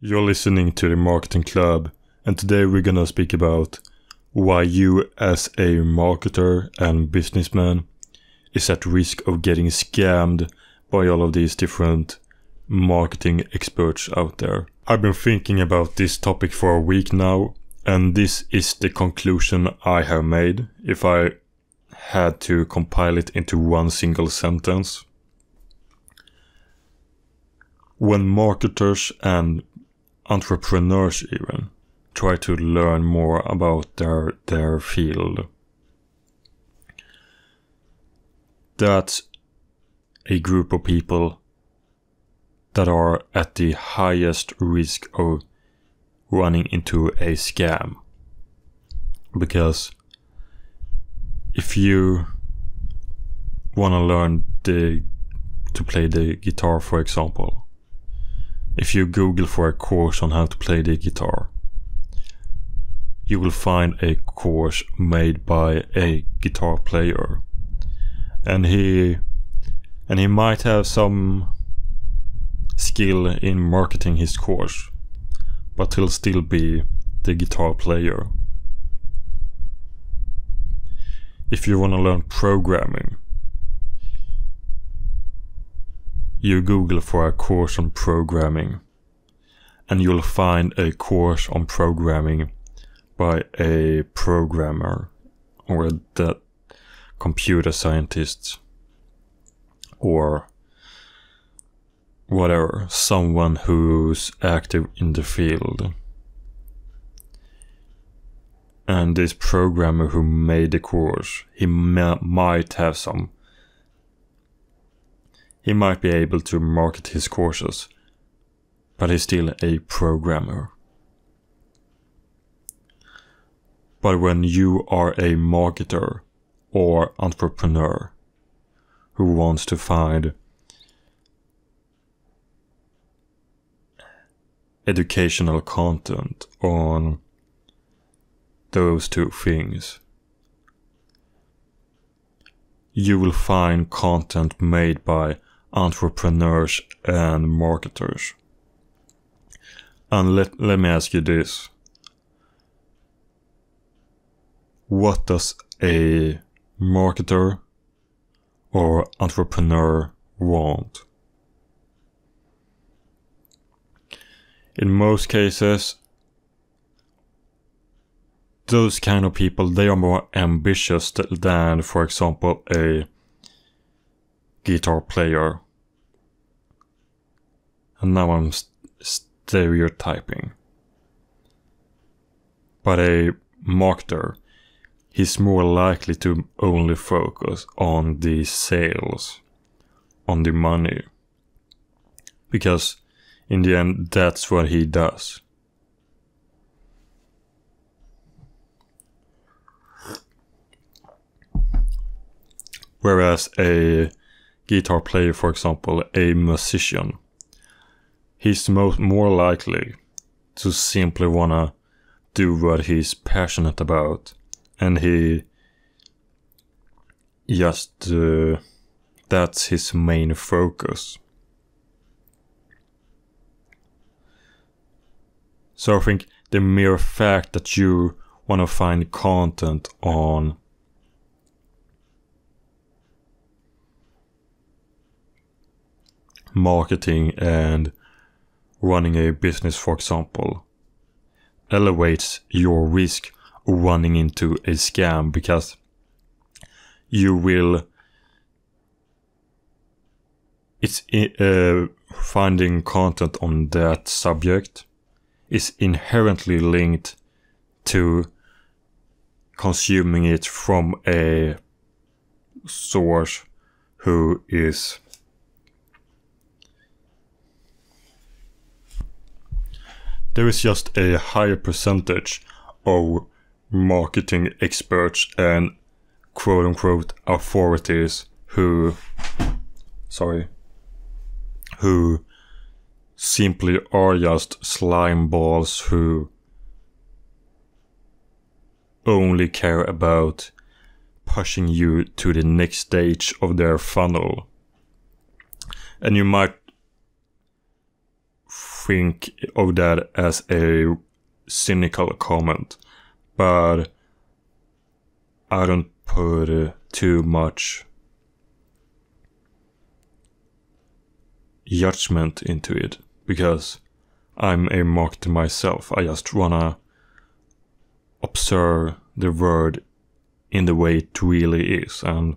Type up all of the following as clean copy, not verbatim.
You're listening to the Marketing Club, and today we're gonna speak about why you as a marketer and businessman is at risk of getting scammed by all of these different marketing experts out there. I've been thinking about this topic for a week now, and this is the conclusion I have made if I had to compile it into one single sentence. When marketers and entrepreneurs even try to learn more about their field, that's a group of people that are at the highest risk of running into a scam. Because if you want to learn to play the guitar, for example, if you Google for a course on how to play the guitar, you will find a course made by a guitar player, and he might have some skill in marketing his course, but he'll still be the guitar player. If you want to learn programming, you Google for a course on programming, and you'll find a course on programming by a programmer or the computer scientist or whatever, someone who's active in the field. And this programmer who made the course, he might be able to market his courses, but he's still a programmer. But when you are a marketer or entrepreneur who wants to find educational content on those two things, you will find content made by entrepreneurs and marketers. And let me ask you this. What does a marketer or entrepreneur want? In most cases, those kind of people, they are more ambitious than, for example, a guitar player. And now I'm stereotyping. But a marketer, he's more likely to only focus on the sales, on the money. Because in the end, that's what he does. Whereas a guitar player, for example, a musician, he's more likely to simply wanna do what he's passionate about, and he just that's his main focus. So I think the mere fact that you wanna find content on marketing and running a business, for example, elevates your risk of running into a scam, because you will finding content on that subject is inherently linked to consuming it from a source who is there is just a higher percentage of marketing experts and quote-unquote authorities who simply are just slime balls who only care about pushing you to the next stage of their funnel. And you might think of that as a cynical comment, but I don't put too much judgment into it, because I'm a marketer myself. I just wanna observe the word in the way it really is, and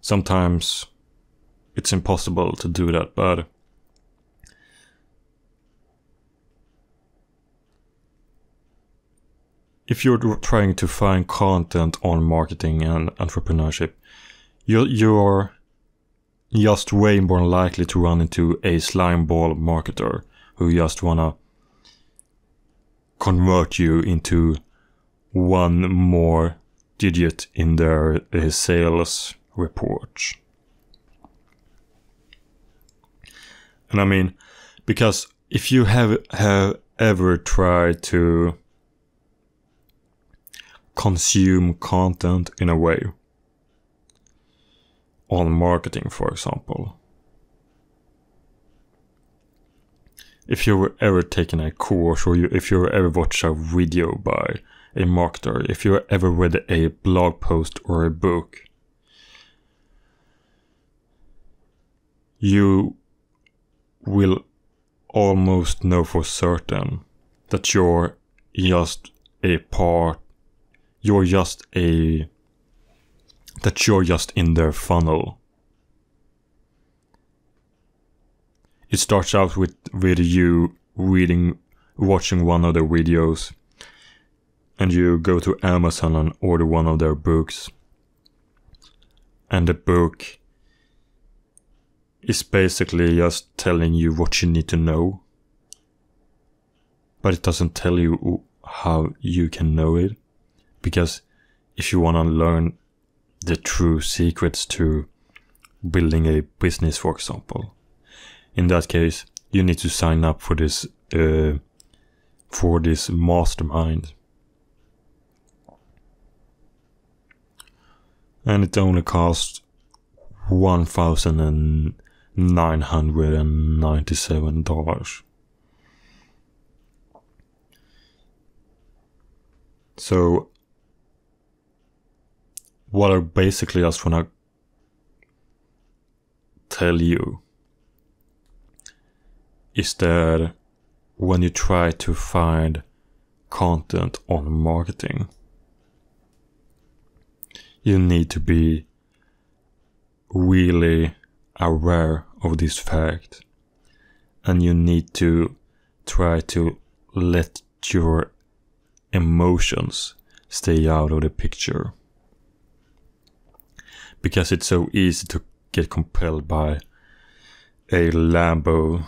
sometimes it's impossible to do that, but if you're trying to find content on marketing and entrepreneurship, you're just way more likely to run into a slimeball marketer who just wanna convert you into one more digit in their sales report. And I mean, because if you have ever tried to consume content in a way on marketing, for example, if you've ever taken a course, or if you ever watched a video by a marketer, if you ever read a blog post or a book, you will almost know for certain that you're just in their funnel. It starts out with you watching one of their videos, and you go to Amazon and order one of their books, and the book is basically just telling you what you need to know, but it doesn't tell you how you can know it. Because if you want to learn the true secrets to building a business, for example, in that case, you need to sign up for this mastermind. And it only costs $1,997. So what I basically just wanna tell you is that when you try to find content on marketing, you need to be really aware of this fact, and you need to try to let your emotions stay out of the picture, because it's so easy to get compelled by a Lambo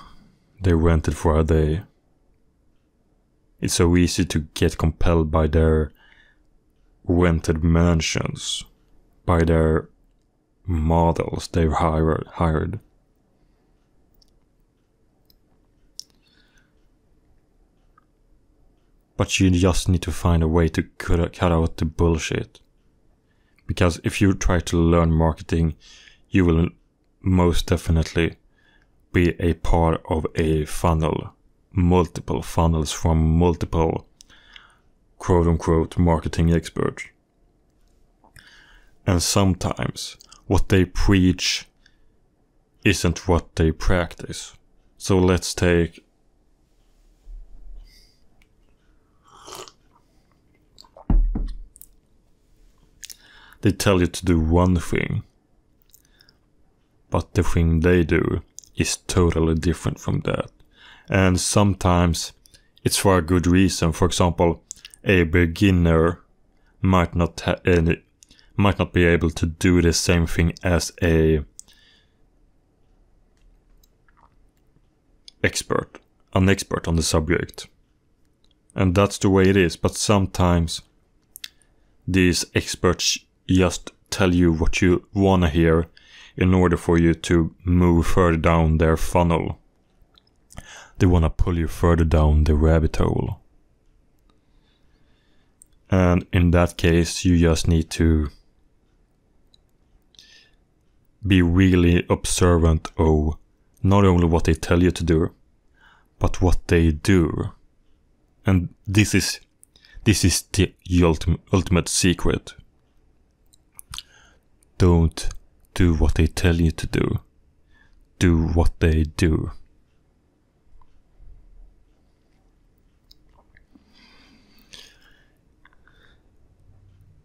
they rented for a day. It's so easy to get compelled by their rented mansions, by their models they've hired. But you just need to find a way to cut out the bullshit. Because if you try to learn marketing, you will most definitely be a part of a funnel. Multiple funnels from multiple quote-unquote marketing experts. And sometimes what they preach isn't what they practice. So let's take they tell you to do one thing, but the thing they do is totally different from that. And sometimes it's for a good reason. For example, a beginner might not be able to do the same thing as an expert on the subject. And that's the way it is. But sometimes these experts just tell you what you want to hear in order for you to move further down their funnel. They want to pull you further down the rabbit hole. And in that case, you just need to be really observant of not only what they tell you to do, but what they do. And this is the ultimate secret. Don't do what they tell you to do. Do what they do.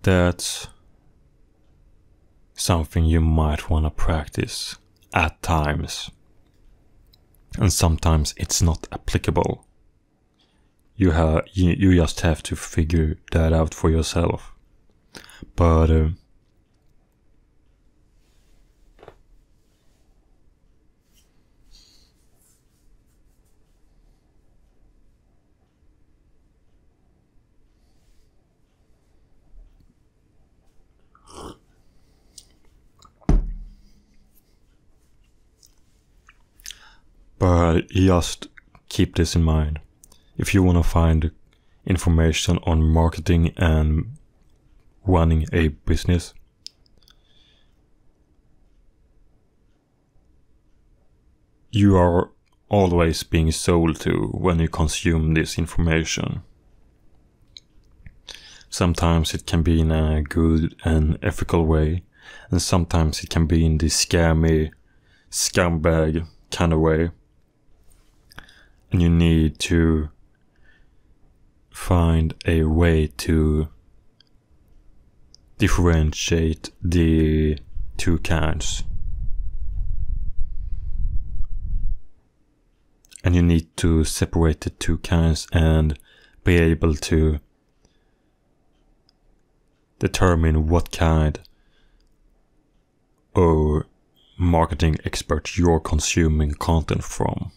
That's something you might want to practice at times. And sometimes it's not applicable. You just have to figure that out for yourself. But just keep this in mind. If you want to find information on marketing and running a business, you are always being sold to when you consume this information. Sometimes it can be in a good and ethical way, and sometimes it can be in the scammy, scumbag kind of way. And you need to find a way to differentiate the two kinds. And you need to separate the two kinds and be able to determine what kind of marketing expert you're consuming content from.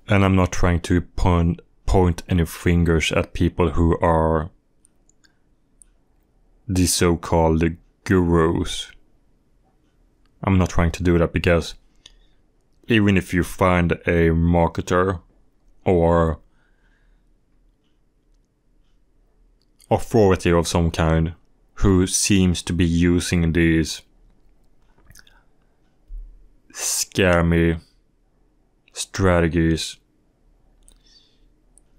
And I'm not trying to point any fingers at people who are the so-called gurus. I'm not trying to do that, because even if you find a marketer or authority of some kind who seems to be using these scammy strategies,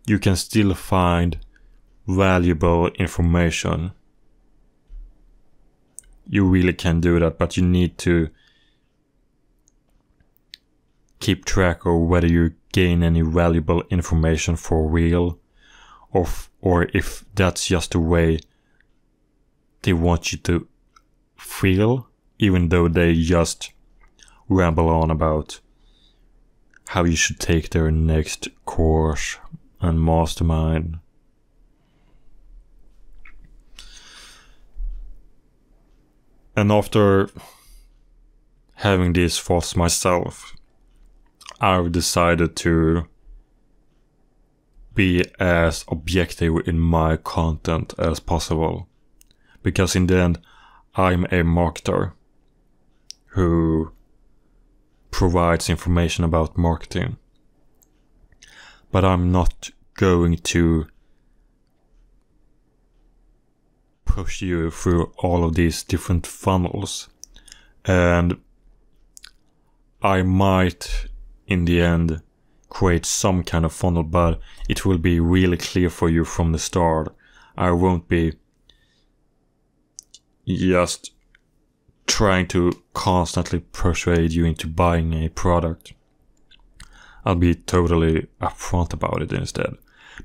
you can still find valuable information. You really can do that, but you need to keep track of whether you gain any valuable information for real, or if that's just a way they want you to feel, even though they just ramble on about how you should take their next course and mastermind. And after having these thoughts myself, I've decided to be as objective in my content as possible. Because in the end, I'm a marketer who provides information about marketing. But I'm not going to push you through all of these different funnels. And I might, in the end, create some kind of funnel, but it will be really clear for you from the start. I won't be just trying to constantly persuade you into buying a product. I'll be totally upfront about it instead,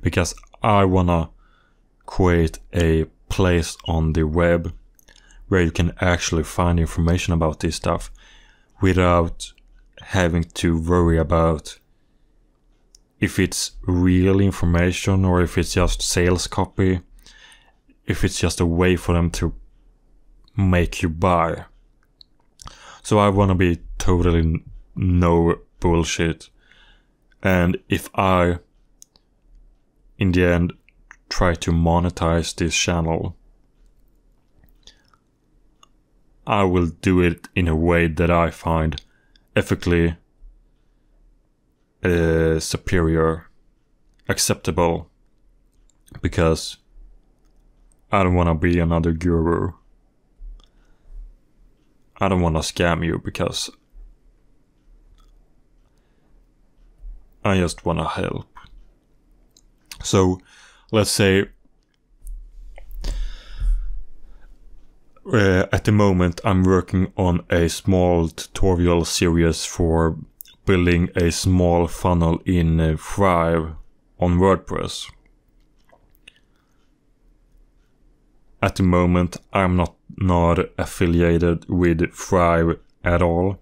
because I wanna create a place on the web where you can actually find information about this stuff without having to worry about if it's real information or if it's just sales copy, if it's just a way for them to make you buy. So I want to be totally no bullshit. And if I, in the end, try to monetize this channel, I will do it in a way that I find ethically superior, acceptable, because I don't want to be another guru. I don't want to scam you because I just want to help. So let's say at the moment I'm working on a small tutorial series for building a small funnel in Thrive on WordPress. At the moment I'm not affiliated with Thrive at all.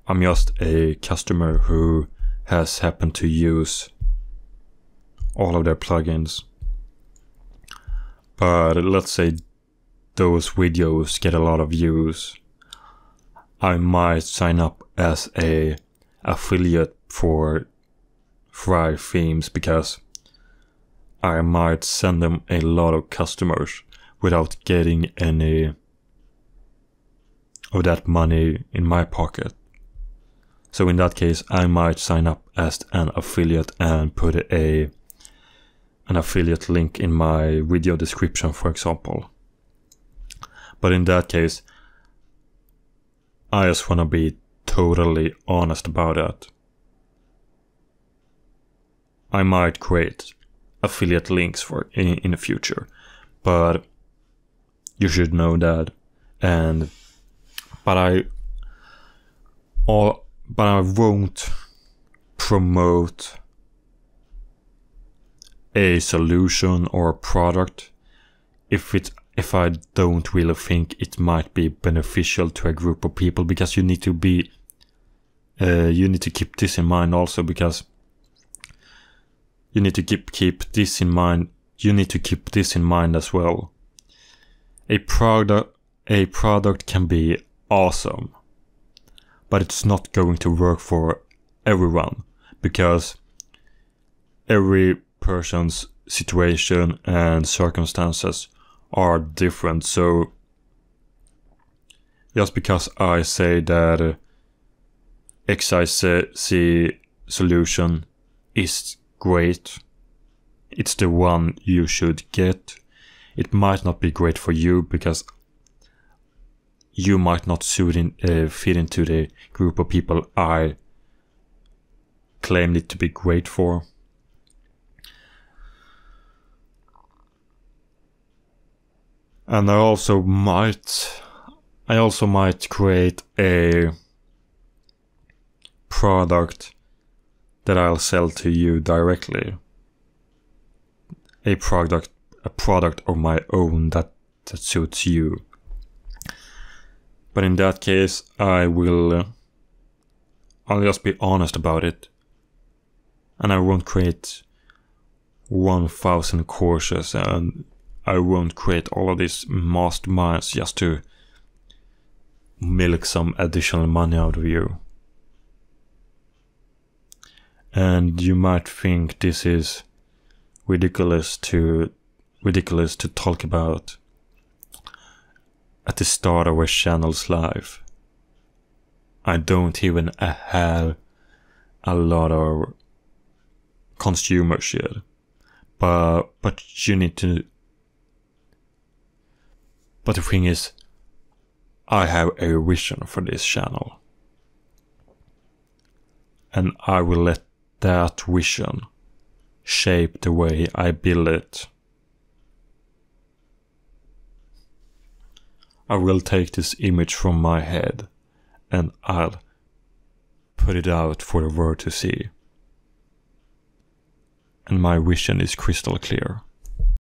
I'm just a customer who has happened to use all of their plugins. But let's say those videos get a lot of views. I might sign up as a affiliate for Thrive themes because I might send them a lot of customers without getting any of that money in my pocket. So in that case, I might sign up as an affiliate and put an affiliate link in my video description, for example. But in that case, I just want to be totally honest about that. I might create affiliate links for in the future, but you should know that. But I won't promote a solution or a product if I don't really think it might be beneficial to a group of people, because you need to keep this in mind also, because you need to keep this in mind. You need to keep this in mind as well. A product can be awesome, but it's not going to work for everyone, because every person's situation and circumstances are different. So just because I say that XYZ solution is great, it's the one you should get, it might not be great for you, because you might not fit into the group of people I claimed it to be great for. And I also might create a product that I'll sell to you directly. A product of my own that suits you. But in that case, I'll just be honest about it. And I won't create 1,000 courses, and I won't create all of these masterminds just to milk some additional money out of you. And you might think this is ridiculous to talk about at the start of a channel's life. I don't even have a lot of consumers yet, but you need to. But the thing is, I have a vision for this channel, and I will let that vision shape the way I build it. I will take this image from my head and I'll put it out for the world to see. And my vision is crystal clear.